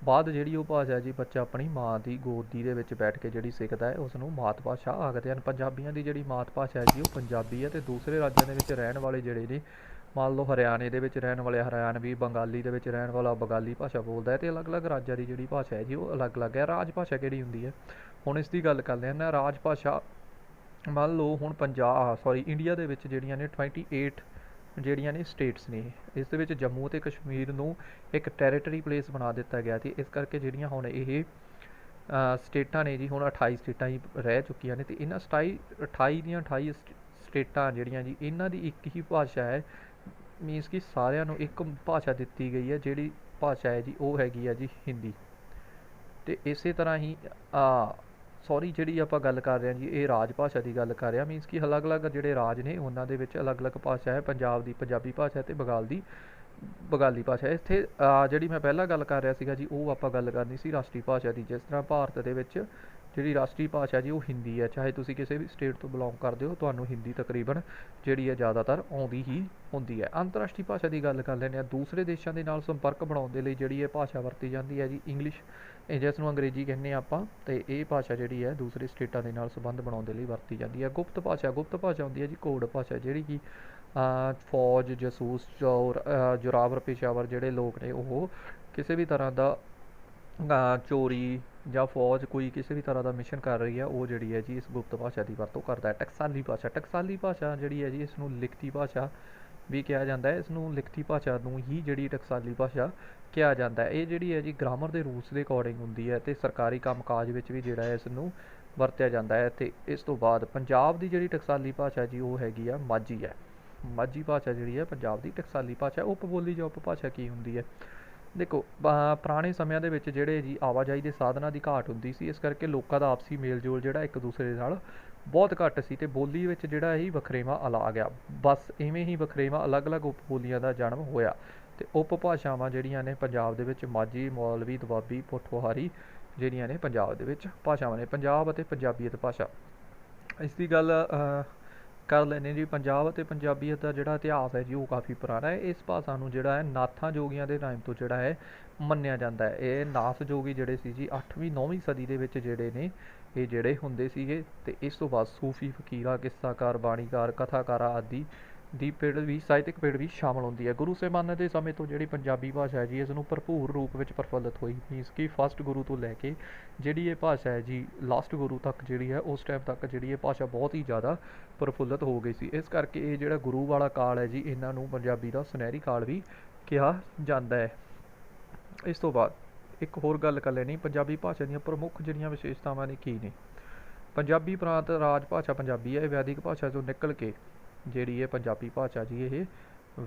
ਬਾਅਦ ਜਿਹੜੀ ਉਹ ਭਾਸ਼ਾ ਜੀ ਬੱਚਾ ਆਪਣੀ ਮਾਂ ਦੀ ਗੋਦੀ ਦੇ ਵਿੱਚ ਬੈਠ ਕੇ ਜਿਹੜੀ ਸਿੱਖਦਾ ਹੈ ਉਸ ਨੂੰ ਮਾਤ ਭਾਸ਼ਾ ਆਖਦੇ ਹਨ। ਪੰਜਾਬੀਆਂ ਦੀ ਜਿਹੜੀ ਮਾਤ ਭਾਸ਼ਾ ਹੈ ਜੀ ਉਹ ਪੰਜਾਬੀ ਹੈ, ਅਤੇ ਦੂਸਰੇ ਰਾਜਾਂ ਦੇ ਵਿੱਚ ਰਹਿਣ ਵਾਲੇ ਜਿਹੜੇ ਨੇ, ਮੰਨ ਲਓ ਹਰਿਆਣੇ ਦੇ ਵਿੱਚ ਰਹਿਣ ਵਾਲੇ ਹਰਿਆਣਵੀ, ਬੰਗਾਲੀ ਦੇ ਵਿੱਚ ਰਹਿਣ ਵਾਲਾ ਬੰਗਾਲੀ ਭਾਸ਼ਾ ਬੋਲਦਾ ਹੈ, ਅਤੇ ਅਲੱਗ-ਅਲੱਗ ਰਾਜਾਂ ਦੀ ਜਿਹੜੀ ਭਾਸ਼ਾ ਹੈ ਜੀ ਉਹ ਅਲੱਗ-ਅਲੱਗ ਹੈ। ਰਾਜ ਭਾਸ਼ਾ ਕਿਹੜੀ ਹੁੰਦੀ ਹੈ? ਹੁਣ ਇਸ ਦੀ ਗੱਲ ਕਰਦੇ ਹਾਂ। ਰਾਜ ਭਾਸ਼ਾ, ਮੰਨ ਲਓ ਹੁਣ ਇੰਡੀਆ ਦੇ ਵਿੱਚ ਜਿਹੜੀਆਂ ਨੇ 28 ਜਿਹੜੀਆਂ ਨੇ ਸਟੇਟਸ ਨੇ, ਇਸ ਦੇ ਵਿੱਚ ਜੰਮੂ ਅਤੇ ਕਸ਼ਮੀਰ ਨੂੰ ਇੱਕ ਟੈਰੀਟਰੀ ਪਲੇਸ ਬਣਾ ਦਿੱਤਾ ਗਿਆ, ਅਤੇ ਇਸ ਕਰਕੇ ਜਿਹੜੀਆਂ ਹੁਣ ਇਹ ਸਟੇਟਾਂ ਨੇ ਜੀ, ਹੁਣ 28 ਸਟੇਟਾਂ ਹੀ ਰਹਿ ਚੁੱਕੀਆਂ ਨੇ, ਅਤੇ ਇਹਨਾਂ 28 ਦੀਆਂ 28 ਸਟੇਟਾਂ ਜਿਹੜੀਆਂ ਜੀ ਇਹਨਾਂ ਦੀ ਇੱਕ ਹੀ ਭਾਸ਼ਾ ਹੈ, ਮੀਨਸ ਕਿ ਸਾਰਿਆਂ ਨੂੰ ਇੱਕ ਭਾਸ਼ਾ ਦਿੱਤੀ ਗਈ ਹੈ, ਜਿਹੜੀ ਭਾਸ਼ਾ ਹੈ ਜੀ ਉਹ ਹੈਗੀ ਹੈ ਜੀ ਹਿੰਦੀ। ਅਤੇ ਇਸੇ ਤਰ੍ਹਾਂ ਹੀ ਜਿਹੜੀ ਆਪਾਂ ਗੱਲ ਕਰ ਰਹੇ ਹਾਂ ਜੀ ਇਹ ਰਾਜ ਭਾਸ਼ਾ ਦੀ ਗੱਲ ਕਰ ਰਹੇ ਹਾਂ, ਮੀਨਸ ਕਿ ਅਲੱਗ-ਅਲੱਗ ਜਿਹੜੇ ਰਾਜ ਨੇ ਉਹਨਾਂ ਦੇ ਵਿੱਚ ਅਲੱਗ-ਅਲੱਗ ਭਾਸ਼ਾ ਹੈ। ਪੰਜਾਬ ਦੀ ਪੰਜਾਬੀ ਭਾਸ਼ਾ ਅਤੇ ਬੰਗਾਲ ਦੀ ਬੰਗਾਲੀ ਭਾਸ਼ਾ। ਇੱਥੇ ਜਿਹੜੀ ਮੈਂ ਪਹਿਲਾਂ ਗੱਲ ਕਰ ਰਿਹਾ ਸੀਗਾ ਜੀ ਉਹ ਆਪਾਂ ਗੱਲ ਕਰਨੀ ਸੀ ਰਾਸ਼ਟਰੀ ਭਾਸ਼ਾ ਦੀ। ਜਿਸ ਤਰ੍ਹਾਂ ਭਾਰਤ ਦੇ ਵਿੱਚ ਜਿਹੜੀ ਰਾਸ਼ਟਰੀ ਭਾਸ਼ਾ ਜੀ ਉਹ ਹਿੰਦੀ ਹੈ, ਚਾਹੇ ਤੁਸੀਂ ਕਿਸੇ ਵੀ ਸਟੇਟ ਤੋਂ ਬਿਲੋਂਗ ਕਰਦੇ ਹੋ, ਤੁਹਾਨੂੰ ਹਿੰਦੀ ਤਕਰੀਬਨ ਜਿਹੜੀ ਹੈ ਜ਼ਿਆਦਾਤਰ ਆਉਂਦੀ ਹੀ ਹੁੰਦੀ ਹੈ। ਅੰਤਰਰਾਸ਼ਟਰੀ ਭਾਸ਼ਾ ਦੀ ਗੱਲ ਕਰ ਲੈਂਦੇ ਹਾਂ। ਦੂਸਰੇ ਦੇਸ਼ਾਂ ਦੇ ਨਾਲ ਸੰਪਰਕ ਬਣਾਉਣ ਦੇ ਲਈ ਜਿਹੜੀ ਇਹ ਭਾਸ਼ਾ ਵਰਤੀ ਜਾਂਦੀ ਹੈ ਜੀ ਇੰਗਲਿਸ਼, ਜਿਸ ਨੂੰ ਅੰਗਰੇਜ਼ੀ ਕਹਿੰਦੇ ਹਾਂ ਆਪਾਂ, ਅਤੇ ਇਹ ਭਾਸ਼ਾ ਜਿਹੜੀ ਹੈ ਦੂਸਰੇ ਸਟੇਟਾਂ ਦੇ ਨਾਲ ਸੰਬੰਧ ਬਣਾਉਣ ਦੇ ਲਈ ਵਰਤੀ ਜਾਂਦੀ ਹੈ। ਗੁਪਤ ਭਾਸ਼ਾ ਹੁੰਦੀ ਹੈ ਜੀ ਕੋਡ ਭਾਸ਼ਾ, ਜਿਹੜੀ ਕਿ ਫੌਜ, ਜਾਸੂਸ, ਜ਼ੋਰਾਵਰ ਪੇਸ਼ਾਵਰ ਜਿਹੜੇ ਲੋਕ ਨੇ ਉਹ ਕਿਸੇ ਵੀ ਤਰ੍ਹਾਂ ਦਾ ਚੋਰੀ ਜਾਂ ਫੌਜ ਕੋਈ ਕਿਸੇ ਵੀ ਤਰ੍ਹਾਂ ਦਾ ਮਿਸ਼ਨ ਕਰ ਰਹੀ ਹੈ, ਉਹ ਜਿਹੜੀ ਹੈ ਜੀ ਇਸ ਗੁਪਤ ਭਾਸ਼ਾ ਦੀ ਵਰਤੋਂ ਕਰਦਾ ਹੈ। ਟਕਸਾਲੀ ਭਾਸ਼ਾ ਜਿਹੜੀ ਹੈ ਜੀ ਇਸ ਨੂੰ ਲਿਖਤੀ ਭਾਸ਼ਾ ਵੀ ਕਿਹਾ ਜਾਂਦਾ ਹੈ। ਇਸ ਨੂੰ ਲਿਖਤੀ ਭਾਸ਼ਾ ਨੂੰ ਹੀ ਜਿਹੜੀ ਟਕਸਾਲੀ ਭਾਸ਼ਾ ਕਿਹਾ ਜਾਂਦਾ ਹੈ। ਇਹ ਜਿਹੜੀ ਹੈ ਜੀ ਗ੍ਰਾਮਰ ਦੇ ਰੂਲਸ ਦੇ ਅਕੋਰਡਿੰਗ ਹੁੰਦੀ ਹੈ, ਅਤੇ ਸਰਕਾਰੀ ਕੰਮਕਾਜ ਵਿੱਚ ਵੀ ਜਿਹੜਾ ਹੈ ਇਸ ਨੂੰ ਵਰਤਿਆ ਜਾਂਦਾ ਹੈ। ਅਤੇ ਇਸ ਤੋਂ ਬਾਅਦ ਪੰਜਾਬ ਦੀ ਜਿਹੜੀ ਟਕਸਾਲੀ ਭਾਸ਼ਾ ਜੀ ਉਹ ਹੈਗੀ ਆ ਮਾਝੀ ਹੈ। ਮਾਝੀ ਭਾਸ਼ਾ ਜਿਹੜੀ ਹੈ ਪੰਜਾਬ ਦੀ ਟਕਸਾਲੀ ਭਾਸ਼ਾ। ਉਪ ਬੋਲੀ ਜਾਂ ਉਪ ਭਾਸ਼ਾ ਕੀ ਹੁੰਦੀ ਹੈ? ਦੇਖੋ, ਪੁਰਾਣੇ ਸਮਿਆਂ ਦੇ ਵਿੱਚ ਜਿਹੜੇ ਜੀ ਆਵਾਜਾਈ ਦੇ ਸਾਧਨਾਂ ਦੀ ਘਾਟ ਹੁੰਦੀ ਸੀ, ਇਸ ਕਰਕੇ ਲੋਕਾਂ ਦਾ ਆਪਸੀ ਮੇਲ ਜੋਲ ਜਿਹੜਾ ਇੱਕ ਦੂਸਰੇ ਦੇ ਨਾਲ ਬਹੁਤ ਘੱਟ ਸੀ, ਅਤੇ ਬੋਲੀ ਵਿੱਚ ਜਿਹੜਾ ਇਹ ਵਖਰੇਵਾਂ ਆ ਗਿਆ। ਬਸ ਇਵੇਂ ਹੀ ਵਖਰੇਵਾਂ ਅਲੱਗ-ਅਲੱਗ ਉਪ ਬੋਲੀਆਂ ਦਾ ਜਨਮ ਹੋਇਆ, ਅਤੇ ਉਪ ਭਾਸ਼ਾਵਾਂ ਜਿਹੜੀਆਂ ਨੇ ਪੰਜਾਬ ਦੇ ਵਿੱਚ ਮਾਝੀ, ਮੌਲਵੀ, ਦੁਆਬੀ, ਪੋਠੋਹਾਰੀ ਜਿਹੜੀਆਂ ਨੇ ਪੰਜਾਬ ਦੇ ਵਿੱਚ ਭਾਸ਼ਾਵਾਂ ਨੇ। ਪੰਜਾਬ ਅਤੇ ਪੰਜਾਬੀਅਤ ਭਾਸ਼ਾ, ਇਸ ਦੀ ਗੱਲ ਕਰ ਲੈਂਦੇ ਜੀ। ਪੰਜਾਬ ਅਤੇ ਪੰਜਾਬੀਅਤ ਦਾ ਜਿਹੜਾ ਇਤਿਹਾਸ ਹੈ ਜੀ ਉਹ ਕਾਫੀ ਪੁਰਾਣਾ ਹੈ। ਇਸ ਭਾਸ਼ਾ ਨੂੰ ਜਿਹੜਾ ਹੈ ਨਾਥਾਂ ਜੋਗੀਆਂ ਦੇ ਟਾਈਮ ਤੋਂ ਜਿਹੜਾ ਹੈ ਮੰਨਿਆ ਜਾਂਦਾ ਹੈ। ਇਹ ਨਾਥ ਜੋਗੀ ਜਿਹੜੇ ਸੀ ਜੀ 8ਵੀਂ 9ਵੀਂ ਸਦੀ ਦੇ ਵਿੱਚ ਜਿਹੜੇ ਨੇ ਇਹ ਜਿਹੜੇ ਹੁੰਦੇ ਸੀਗੇ, ਅਤੇ ਇਸ ਤੋਂ ਬਾਅਦ ਸੂਫੀ, ਫਕੀਰਾਂ, ਕਿੱਸਾਕਾਰ, ਬਾਣੀਕਾਰ, ਕਥਾਕਾਰਾਂ ਆਦਿ ਦੀ ਪਿੜ ਵੀ ਸਾਹਿਤਕ ਪਿੜ ਵੀ ਸ਼ਾਮਲ ਹੁੰਦੀ ਹੈ। ਗੁਰੂ ਸਾਹਿਬਾਨਾਂ ਦੇ ਸਮੇਂ ਤੋਂ ਜਿਹੜੀ ਪੰਜਾਬੀ ਭਾਸ਼ਾ ਹੈ ਜੀ ਇਸ ਨੂੰ ਭਰਪੂਰ ਰੂਪ ਵਿੱਚ ਪ੍ਰਫੁੱਲਿਤ ਹੋਈ, ਮੀਨਸ ਕਿ ਫਸਟ ਗੁਰੂ ਤੋਂ ਲੈ ਕੇ ਜਿਹੜੀ ਇਹ ਭਾਸ਼ਾ ਹੈ ਜੀ ਲਾਸਟ ਗੁਰੂ ਤੱਕ ਜਿਹੜੀ ਹੈ ਉਸ ਟਾਈਮ ਤੱਕ ਜਿਹੜੀ ਇਹ ਭਾਸ਼ਾ ਬਹੁਤ ਹੀ ਜ਼ਿਆਦਾ ਪ੍ਰਫੁੱਲਿਤ ਹੋ ਗਈ ਸੀ। ਇਸ ਕਰਕੇ ਇਹ ਜਿਹੜਾ ਗੁਰੂ ਵਾਲਾ ਕਾਲ ਹੈ ਜੀ ਇਹਨਾਂ ਨੂੰ ਪੰਜਾਬੀ ਦਾ ਸੁਨਹਿਰੀ ਕਾਲ ਵੀ ਕਿਹਾ ਜਾਂਦਾ ਹੈ। ਇਸ ਤੋਂ ਬਾਅਦ ਇੱਕ ਹੋਰ ਗੱਲ ਕਰ ਲੈਣੀ, ਪੰਜਾਬੀ ਭਾਸ਼ਾ ਦੀਆਂ ਪ੍ਰਮੁੱਖ ਜਿਹੜੀਆਂ ਵਿਸ਼ੇਸ਼ਤਾਵਾਂ ਨੇ ਕੀ ਨੇ। ਪੰਜਾਬੀ ਪ੍ਰਾਂਤ ਰਾਜ ਭਾਸ਼ਾ ਪੰਜਾਬੀ ਹੈ। ਇਹ ਵੈਦਿਕ ਭਾਸ਼ਾ ਚੋਂ ਨਿਕਲ ਕੇ ਜਿਹੜੀ ਇਹ ਪੰਜਾਬੀ ਭਾਸ਼ਾ ਜੀ ਇਹ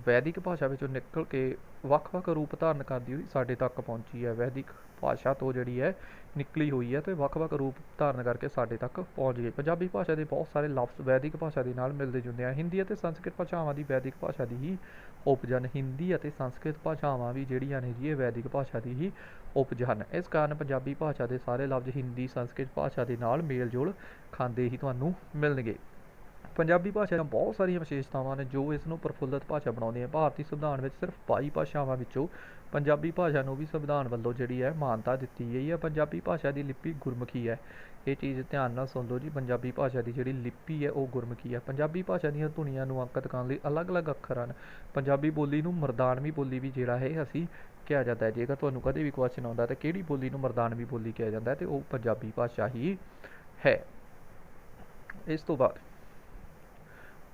ਵੈਦਿਕ ਭਾਸ਼ਾ ਵਿੱਚੋਂ ਨਿਕਲ ਕੇ ਵੱਖ-ਵੱਖ ਰੂਪ ਧਾਰਨ ਕਰਦੀ ਹੋਈ ਸਾਡੇ ਤੱਕ ਪਹੁੰਚੀ ਹੈ। ਵੈਦਿਕ ਭਾਸ਼ਾ ਤੋਂ ਜਿਹੜੀ ਹੈ ਨਿਕਲੀ ਹੋਈ ਹੈ ਅਤੇ ਵੱਖ-ਵੱਖ ਰੂਪ ਧਾਰਨ ਕਰਕੇ ਸਾਡੇ ਤੱਕ ਪਹੁੰਚ ਗਈ। ਪੰਜਾਬੀ ਭਾਸ਼ਾ ਦੇ ਬਹੁਤ ਸਾਰੇ ਲਫ਼ਜ਼ ਵੈਦਿਕ ਭਾਸ਼ਾ ਦੇ ਨਾਲ ਮਿਲਦੇ ਜੁਲਦੇ ਹਨ। ਹਿੰਦੀ ਅਤੇ ਸੰਸਕ੍ਰਿਤ ਭਾਸ਼ਾਵਾਂ ਦੀ ਵੈਦਿਕ ਭਾਸ਼ਾ ਦੀ ਹੀ ਉਪਜ ਹਨ। ਹਿੰਦੀ ਅਤੇ ਸੰਸਕ੍ਰਿਤ ਭਾਸ਼ਾਵਾਂ ਵੀ ਜਿਹੜੀਆਂ ਨੇ ਜੀ ਇਹ ਵੈਦਿਕ ਭਾਸ਼ਾ ਦੀ ਹੀ ਉਪਜ ਹਨ। ਇਸ ਕਾਰਨ ਪੰਜਾਬੀ ਭਾਸ਼ਾ ਦੇ ਸਾਰੇ ਲਫ਼ਜ਼ ਹਿੰਦੀ ਸੰਸਕ੍ਰਿਤ ਭਾਸ਼ਾ ਦੇ ਨਾਲ ਮੇਲ ਜੋਲ ਖਾਂਦੇ ਹੀ ਤੁਹਾਨੂੰ ਮਿਲਣਗੇ। ਪੰਜਾਬੀ ਭਾਸ਼ਾ ਦੀਆਂ ਬਹੁਤ ਸਾਰੀਆਂ ਵਿਸ਼ੇਸ਼ਤਾਵਾਂ ਨੇ ਜੋ ਇਸ ਨੂੰ ਪ੍ਰਫੁੱਲਤ ਭਾਸ਼ਾ ਬਣਾਉਂਦੀਆਂ। ਭਾਰਤੀ ਸੰਵਿਧਾਨ ਵਿੱਚ ਸਿਰਫ 22 ਭਾਸ਼ਾਵਾਂ ਵਿੱਚੋਂ ਪੰਜਾਬੀ ਭਾਸ਼ਾ ਨੂੰ ਵੀ ਸੰਵਿਧਾਨ ਵੱਲੋਂ ਜਿਹੜੀ ਹੈ ਮਾਨਤਾ ਦਿੱਤੀ ਗਈ ਹੈ। ਪੰਜਾਬੀ ਭਾਸ਼ਾ ਦੀ ਲਿਪੀ ਗੁਰਮੁਖੀ ਹੈ। ਇਹ ਚੀਜ਼ ਧਿਆਨ ਨਾਲ ਸੁਣ ਲਓ ਜੀ, ਪੰਜਾਬੀ ਭਾਸ਼ਾ ਦੀ ਜਿਹੜੀ ਲਿਪੀ ਹੈ ਉਹ ਗੁਰਮੁਖੀ ਹੈ। ਪੰਜਾਬੀ ਭਾਸ਼ਾ ਦੀਆਂ ਧੁਨੀਆਂ ਨੂੰ ਅੰਕਿਤ ਕਰਨ ਲਈ ਅਲੱਗ-ਅਲੱਗ ਅੱਖਰ ਹਨ। ਪੰਜਾਬੀ ਬੋਲੀ ਨੂੰ ਮਰਦਾਨਵੀ ਬੋਲੀ ਵੀ ਜਿਹੜਾ ਹੈ ਅਸੀਂ ਕਿਹਾ ਜਾਂਦਾ ਹੈ। ਜੇਕਰ ਤੁਹਾਨੂੰ ਕਦੇ ਵੀ ਕੁਐਸਚਨ ਆਉਂਦਾ ਤਾਂ ਕਿਹੜੀ ਬੋਲੀ ਨੂੰ ਮਰਦਾਨਵੀ ਬੋਲੀ ਕਿਹਾ ਜਾਂਦਾ ਹੈ ਤੇ ਉਹ ਪੰਜਾਬੀ ਭਾਸ਼ਾ ਹੀ ਹੈ। ਇਸ ਤੋਂ ਬਾਅਦ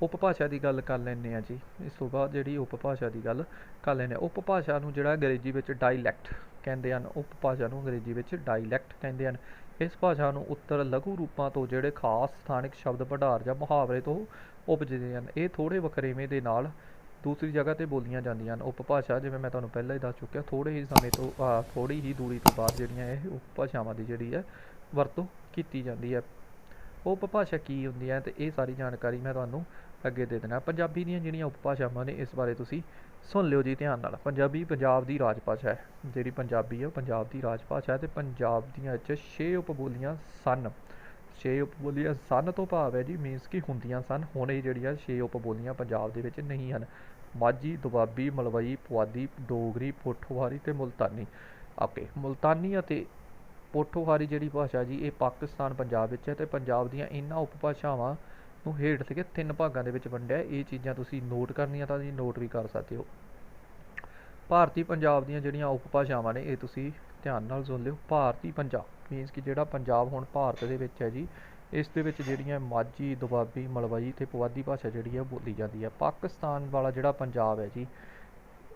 ਉਪਭਾਸ਼ਾ ਦੀ ਗੱਲ ਕਰ ਲੈਂਦੇ ਹਾਂ ਜੀ। ਇਸ ਤੋਂ ਬਾਅਦ ਜਿਹੜੀ ਉਪਭਾਸ਼ਾ ਦੀ ਗੱਲ ਕਰ ਲੈਂਦੇ ਹਾਂ, ਉਪਭਾਸ਼ਾ ਨੂੰ ਜਿਹੜਾ ਅੰਗਰੇਜ਼ੀ ਵਿੱਚ ਡਾਇਲੈਕਟ ਕਹਿੰਦੇ ਹਨ। ਉਪਭਾਸ਼ਾ ਨੂੰ ਅੰਗਰੇਜ਼ੀ ਵਿੱਚ ਡਾਇਲੈਕਟ ਕਹਿੰਦੇ ਹਨ। ਇਸ ਭਾਸ਼ਾ ਨੂੰ ਉੱਤਰ ਲਘੂ ਰੂਪਾਂ ਤੋਂ ਜਿਹੜੇ ਖਾਸ ਸਥਾਨਕ ਸ਼ਬਦ ਭੰਡਾਰ ਜਾਂ ਮੁਹਾਵਰੇ ਤੋਂ ਉਪਜਦੇ ਹਨ। ਇਹ ਥੋੜ੍ਹੇ ਵਖਰੇਵੇਂ ਦੇ ਨਾਲ ਦੂਸਰੀ ਜਗ੍ਹਾ 'ਤੇ ਬੋਲੀਆਂ ਜਾਂਦੀਆਂ ਹਨ। ਉਪਭਾਸ਼ਾ ਜਿਵੇਂ ਮੈਂ ਤੁਹਾਨੂੰ ਪਹਿਲਾਂ ਹੀ ਦੱਸ ਚੁੱਕਿਆ, ਥੋੜ੍ਹੇ ਹੀ ਸਮੇਂ ਤੋਂ ਥੋੜ੍ਹੀ ਹੀ ਦੂਰੀ ਤੋਂ ਬਾਅਦ ਜਿਹੜੀਆਂ ਇਹ ਉਪਭਾਸ਼ਾਵਾਂ ਦੀ ਜਿਹੜੀ ਹੈ ਵਰਤੋਂ ਕੀਤੀ ਜਾਂਦੀ ਹੈ। ਉਪਭਾਸ਼ਾ ਕੀ ਹੁੰਦੀ ਹੈ ਅਤੇ ਇਹ ਸਾਰੀ ਜਾਣਕਾਰੀ ਮੈਂ ਤੁਹਾਨੂੰ ਅੱਗੇ ਦੇ ਦੇਣਾ। ਪੰਜਾਬੀ ਦੀਆਂ ਜਿਹੜੀਆਂ ਉਪਭਾਸ਼ਾਵਾਂ ਨੇ ਇਸ ਬਾਰੇ ਤੁਸੀਂ ਸੁਣ ਲਿਓ ਜੀ ਧਿਆਨ ਨਾਲ। ਪੰਜਾਬੀ ਪੰਜਾਬ ਦੀ ਰਾਜ ਭਾਸ਼ਾ ਹੈ। ਜਿਹੜੀ ਪੰਜਾਬੀ ਹੈ ਉਹ ਪੰਜਾਬ ਦੀ ਰਾਜ ਭਾਸ਼ਾ ਹੈ ਅਤੇ ਪੰਜਾਬ ਦੀਆਂ ਵਿੱਚ 6 ਉਪਬੋਲੀਆਂ ਸਨ। 6 ਉਪਬੋਲੀਆਂ ਸਨ ਤੋਂ ਭਾਵ ਹੈ ਜੀ ਮੀਨਸ ਕਿ ਹੁੰਦੀਆਂ ਸਨ। ਹੁਣ ਇਹ ਜਿਹੜੀਆਂ 6 ਉਪਬੋਲੀਆਂ ਪੰਜਾਬ ਦੇ ਵਿੱਚ ਨਹੀਂ ਹਨ। ਮਾਝੀ, ਦੁਆਬੀ, ਮਲਵਈ, ਪੁਆਧੀ, ਡੋਗਰੀ, ਪੋਠੋਹਾਰੀ ਅਤੇ ਮੁਲਤਾਨੀ। ਓਕੇ, ਮੁਲਤਾਨੀ ਅਤੇ ਪੋਠੋਹਾਰੀ ਜਿਹੜੀ ਭਾਸ਼ਾ ਜੀ ਇਹ ਪਾਕਿਸਤਾਨ ਪੰਜਾਬ ਵਿੱਚ ਹੈ ਅਤੇ ਪੰਜਾਬ ਦੀਆਂ ਇਹਨਾਂ ਉਪਭਾਸ਼ਾਵਾਂ ਨੂੰ ਹੇਠ ਲਿਖੇ 3 ਭਾਗਾਂ ਦੇ ਵਿੱਚ ਵੰਡਿਆ। ਇਹ ਚੀਜ਼ਾਂ ਤੁਸੀਂ ਨੋਟ ਕਰਨੀਆਂ ਤਾਂ ਜੀ ਨੋਟ ਵੀ ਕਰ ਸਕਦੇ ਹੋ। ਭਾਰਤੀ ਪੰਜਾਬ ਦੀਆਂ ਜਿਹੜੀਆਂ ਉਪਭਾਸ਼ਾਵਾਂ ਨੇ ਇਹ ਤੁਸੀਂ ਧਿਆਨ ਨਾਲ ਸੁਣ ਲਿਓ। ਭਾਰਤੀ ਪੰਜਾਬ ਮੀਨਸ ਕਿ ਜਿਹੜਾ ਪੰਜਾਬ ਹੁਣ ਭਾਰਤ ਦੇ ਵਿੱਚ ਹੈ ਜੀ, ਇਸ ਦੇ ਵਿੱਚ ਜਿਹੜੀਆਂ ਮਾਝੀ, ਦੁਆਬੀ, ਮਲਵਈ ਅਤੇ ਪੁਆਧੀ ਭਾਸ਼ਾ ਜਿਹੜੀ ਹੈ ਬੋਲੀ ਜਾਂਦੀ ਹੈ। ਪਾਕਿਸਤਾਨ ਵਾਲਾ ਜਿਹੜਾ ਪੰਜਾਬ ਹੈ ਜੀ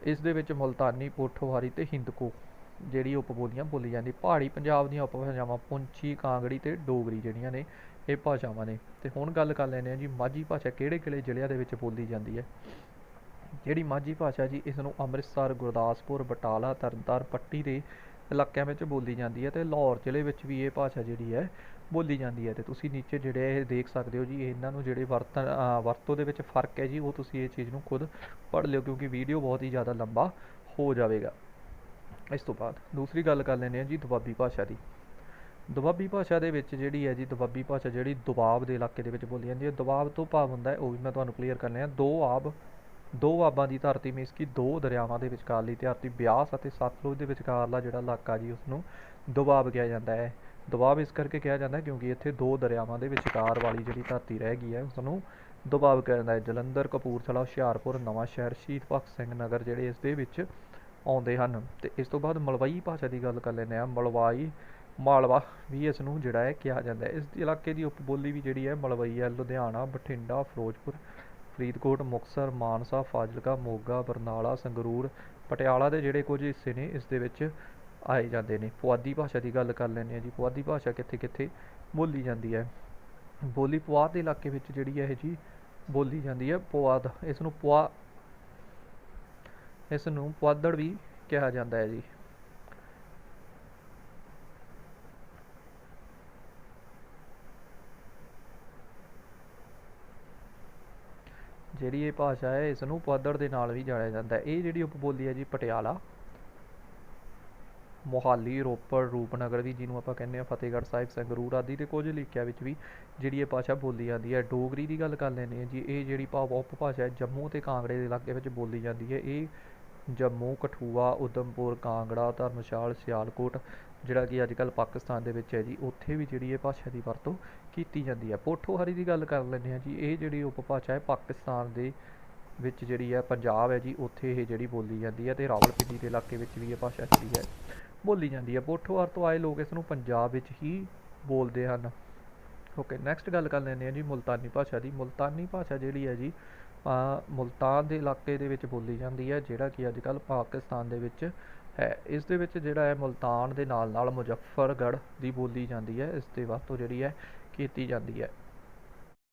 ਇਸ ਦੇ ਵਿੱਚ ਮੁਲਤਾਨੀ, ਪੋਠੋਹਾਰੀ ਅਤੇ ਹਿੰਦਕੋ ਜਿਹੜੀ ਉਪਬੋਲੀਆਂ ਬੋਲੀ ਜਾਂਦੀ। ਪਹਾੜੀ ਪੰਜਾਬ ਦੀਆਂ ਉਪਭਾਸ਼ਾਵਾਂ ਪੁੰਛੀ, ਕਾਂਗੜੀ ਅਤੇ ਡੋਗਰੀ ਜਿਹੜੀਆਂ ਨੇ ਇਹ ਭਾਸ਼ਾਵਾਂ ਨੇ। ਅਤੇ ਹੁਣ ਗੱਲ ਕਰ ਲੈਂਦੇ ਹਾਂ ਜੀ ਮਾਝੀ ਭਾਸ਼ਾ ਕਿਹੜੇ ਕਿਹੜੇ ਜ਼ਿਲ੍ਹਿਆਂ ਦੇ ਵਿੱਚ ਬੋਲੀ ਜਾਂਦੀ ਹੈ। ਜਿਹੜੀ ਮਾਝੀ ਭਾਸ਼ਾ ਜੀ ਇਸ ਨੂੰ ਅੰਮ੍ਰਿਤਸਰ, ਗੁਰਦਾਸਪੁਰ, ਬਟਾਲਾ, ਤਰਨਤਾਰਨ ਪੱਟੀ ਦੇ ਇਲਾਕਿਆਂ ਵਿੱਚ ਬੋਲੀ ਜਾਂਦੀ ਹੈ ਅਤੇ ਲਾਹੌਰ ਜ਼ਿਲ੍ਹੇ ਵਿੱਚ ਵੀ ਇਹ ਭਾਸ਼ਾ ਜਿਹੜੀ ਹੈ ਬੋਲੀ ਜਾਂਦੀ ਹੈ। ਅਤੇ ਤੁਸੀਂ ਨੀਚੇ ਜਿਹੜੇ ਇਹ ਦੇਖ ਸਕਦੇ ਹੋ ਜੀ ਇਹਨਾਂ ਨੂੰ ਜਿਹੜੇ ਵਰਤੋਂ ਦੇ ਵਿੱਚ ਫ਼ਰਕ ਹੈ ਜੀ ਉਹ ਤੁਸੀਂ ਇਹ ਚੀਜ਼ ਨੂੰ ਖੁਦ ਪੜ੍ਹ ਲਿਓ ਕਿਉਂਕਿ ਵੀਡੀਓ ਬਹੁਤ ਹੀ ਜ਼ਿਆਦਾ ਲੰਬਾ ਹੋ ਜਾਵੇਗਾ। ਇਸ ਤੋਂ ਬਾਅਦ ਦੂਸਰੀ ਗੱਲ ਕਰ ਲੈਂਦੇ ਹਾਂ ਜੀ ਦੁਆਬੀ ਭਾਸ਼ਾ ਦੀ। ਦੁਆਬੀ ਭਾਸ਼ਾ ਦੇ ਵਿੱਚ ਜਿਹੜੀ ਹੈ ਜੀ ਦੁਆਬੀ ਭਾਸ਼ਾ ਜਿਹੜੀ ਦੁਆਬ ਦੇ ਇਲਾਕੇ ਦੇ ਵਿੱਚ ਬੋਲੀ ਜਾਂਦੀ ਹੈ। ਦੁਆਬ ਤੋਂ ਭਾਵ ਹੁੰਦਾ ਹੈ ਉਹ ਵੀ ਮੈਂ ਤੁਹਾਨੂੰ ਕਲੀਅਰ ਕਰਨੇ ਆ ਦੋ ਆਬਾਂ ਦੀ ਧਰਤੀ ਮੀਨਸ ਕਿ 2 ਦਰਿਆਵਾਂ ਦੇ ਵਿਚਕਾਰਲੀ ਧਰਤੀ ਬਿਆਸ ਅਤੇ ਸਤਲੁਜ ਦੇ ਵਿਚਕਾਰਲਾ ਜਿਹੜਾ ਇਲਾਕਾ ਜੀ ਉਸਨੂੰ ਦੁਆਬ ਕਿਹਾ ਜਾਂਦਾ ਹੈ। ਦੁਆਬ ਇਸ ਕਰਕੇ ਕਿਹਾ ਜਾਂਦਾ ਕਿਉਂਕਿ ਇੱਥੇ 2 ਦਰਿਆਵਾਂ ਦੇ ਵਿਚਕਾਰ ਵਾਲੀ ਜਿਹੜੀ ਧਰਤੀ ਰਹਿ ਗਈ ਹੈ ਉਸਨੂੰ ਦੁਆਬ ਕਿਹਾ ਜਾਂਦਾ ਹੈ। ਜਲੰਧਰ, ਕਪੂਰਥਲਾ, ਹੁਸ਼ਿਆਰਪੁਰ, ਨਵਾਂ ਸ਼ਹਿਰ, ਸ਼ਹੀਦ ਭਗਤ ਸਿੰਘ ਨਗਰ ਜਿਹੜੇ ਇਸ ਦੇ ਵਿੱਚ ਆਉਂਦੇ ਹਨ। ਅਤੇ ਇਸ ਤੋਂ ਬਾਅਦ ਮਲਵਈ ਭਾਸ਼ਾ ਦੀ ਗੱਲ ਕਰ ਲੈਂਦੇ ਹਾਂ। ਮਾਲਵਾ ਵੀ ਇਸ ਨੂੰ ਜਿਹੜਾ ਹੈ ਕਿਹਾ ਜਾਂਦਾ ਹੈ। ਇਸ ਇਲਾਕੇ ਦੀ ਉਪਬੋਲੀ ਵੀ ਜਿਹੜੀ ਹੈ ਮਲਵਈ ਹੈ। ਲੁਧਿਆਣਾ, ਬਠਿੰਡਾ, ਫਿਰੋਜ਼ਪੁਰ, ਫਰੀਦਕੋਟ, ਮੁਕਤਸਰ, ਮਾਨਸਾ, ਫਾਜ਼ਿਲਕਾ, ਮੋਗਾ, ਬਰਨਾਲਾ, ਸੰਗਰੂਰ, ਪਟਿਆਲਾ ਦੇ ਜਿਹੜੇ ਕੁਝ ਹਿੱਸੇ ਨੇ ਇਸ ਦੇ ਵਿੱਚ ਆਏ ਜਾਂਦੇ ਨੇ। ਪੁਆਧੀ ਭਾਸ਼ਾ ਦੀ ਗੱਲ ਕਰ ਲੈਂਦੇ ਹਾਂ ਜੀ। ਪੁਆਧੀ ਭਾਸ਼ਾ ਕਿੱਥੇ ਕਿੱਥੇ ਬੋਲੀ ਜਾਂਦੀ ਹੈ। ਬੋਲੀ ਪੁਆਧ ਦੇ ਇਲਾਕੇ ਵਿੱਚ ਜਿਹੜੀ ਹੈ ਜੀ ਬੋਲੀ ਜਾਂਦੀ ਹੈ ਪੁਆਧ। ਇਸ ਨੂੰ ਪੁਆਧੜ ਵੀ ਕਿਹਾ ਜਾਂਦਾ ਹੈ ਜੀ। ਜਿਹੜੀ ਇਹ ਭਾਸ਼ਾ ਹੈ ਇਸ ਨੂੰ ਪੁਆਧੜ ਦੇ ਨਾਲ ਵੀ ਜਾਣਿਆ ਜਾਂਦਾ ਹੈ। ਇਹ ਜਿਹੜੀ ਉਪਬੋਲੀ ਹੈ ਜੀ ਪਟਿਆਲਾ, ਮੋਹਾਲੀ, ਰੋਪੜ, ਰੂਪਨਗਰ ਵੀ ਜਿਹਨੂੰ ਆਪਾਂ ਕਹਿੰਦੇ ਹਾਂ, ਫਤਿਹਗੜ੍ਹ ਸਾਹਿਬ, ਸੰਗਰੂਰ ਆਦਿ ਦੇ ਕੁਝ ਇਲਾਕਿਆਂ ਵਿੱਚ ਵੀ ਜਿਹੜੀ ਇਹ ਭਾਸ਼ਾ ਬੋਲੀ ਜਾਂਦੀ ਹੈ। ਡੋਗਰੀ ਦੀ ਗੱਲ ਕਰ ਲੈਂਦੇ ਹਾਂ ਜੀ। ਇਹ ਜਿਹੜੀ ਉਪਭਾਸ਼ਾ ਹੈ ਜੰਮੂ ਅਤੇ ਕਾਂਗੜੇ ਦੇ ਇਲਾਕੇ ਵਿੱਚ ਬੋਲੀ ਜਾਂਦੀ ਹੈ। ਇਹ ਜੰਮੂ, ਕਠੂਆ, ਉਧਮਪੁਰ, ਕਾਂਗੜਾ, ਧਰਮਸ਼ਾਲ, ਸਿਆਲਕੋਟ ਜਿਹੜਾ ਕਿ ਅੱਜ ਕੱਲ੍ਹ ਪਾਕਿਸਤਾਨ ਦੇ ਵਿੱਚ ਹੈ ਜੀ ਉੱਥੇ ਵੀ ਜਿਹੜੀ ਇਹ ਭਾਸ਼ਾ ਦੀ ਵਰਤੋਂ ਕੀਤੀ ਜਾਂਦੀ ਹੈ। ਪੋਠੋਹਾਰੀ ਦੀ ਗੱਲ ਕਰ ਲੈਂਦੇ ਹਾਂ ਜੀ। ਇਹ ਜਿਹੜੀ ਉਪਭਾਸ਼ਾ ਹੈ ਪਾਕਿਸਤਾਨ ਦੇ ਵਿੱਚ ਜਿਹੜੀ ਹੈ ਪੰਜਾਬ ਹੈ ਜੀ ਉੱਥੇ ਇਹ ਜਿਹੜੀ ਬੋਲੀ ਜਾਂਦੀ ਹੈ, ਅਤੇ ਰਾਵਲਪਿੰਡੀ ਦੇ ਇਲਾਕੇ ਵਿੱਚ ਵੀ ਇਹ ਭਾਸ਼ਾ ਜਿਹੜੀ ਹੈ ਬੋਲੀ ਜਾਂਦੀ ਹੈ। ਪੋਠੋਹਾਰ ਤੋਂ ਆਏ ਲੋਕ ਇਸ ਨੂੰ ਪੰਜਾਬ ਵਿੱਚ ਹੀ ਬੋਲਦੇ ਹਨ। ਓਕੇ, ਨੈਕਸਟ ਗੱਲ ਕਰ ਲੈਂਦੇ ਹਾਂ ਜੀ ਮੁਲਤਾਨੀ ਭਾਸ਼ਾ ਦੀ। ਮੁਲਤਾਨੀ ਭਾਸ਼ਾ ਜਿਹੜੀ ਹੈ ਜੀ ਮੁਲਤਾਨ ਦੇ ਇਲਾਕੇ ਦੇ ਵਿੱਚ ਬੋਲੀ ਜਾਂਦੀ ਹੈ, ਜਿਹੜਾ ਕਿ ਅੱਜ ਕੱਲ੍ਹ ਪਾਕਿਸਤਾਨ ਦੇ ਵਿੱਚ ਹੈ। ਇਸ ਦੇ ਵਿੱਚ ਜਿਹੜਾ ਹੈ ਮੁਲਤਾਨ ਦੇ ਨਾਲ ਨਾਲ ਮੁਜ਼ੱਫਰਗੜ੍ਹ ਦੀ ਬੋਲੀ ਜਾਂਦੀ ਹੈ, ਇਸ ਦੇ ਵਰਤੋਂ ਜਿਹੜੀ ਹੈ ਕੀਤੀ ਜਾਂਦੀ ਹੈ।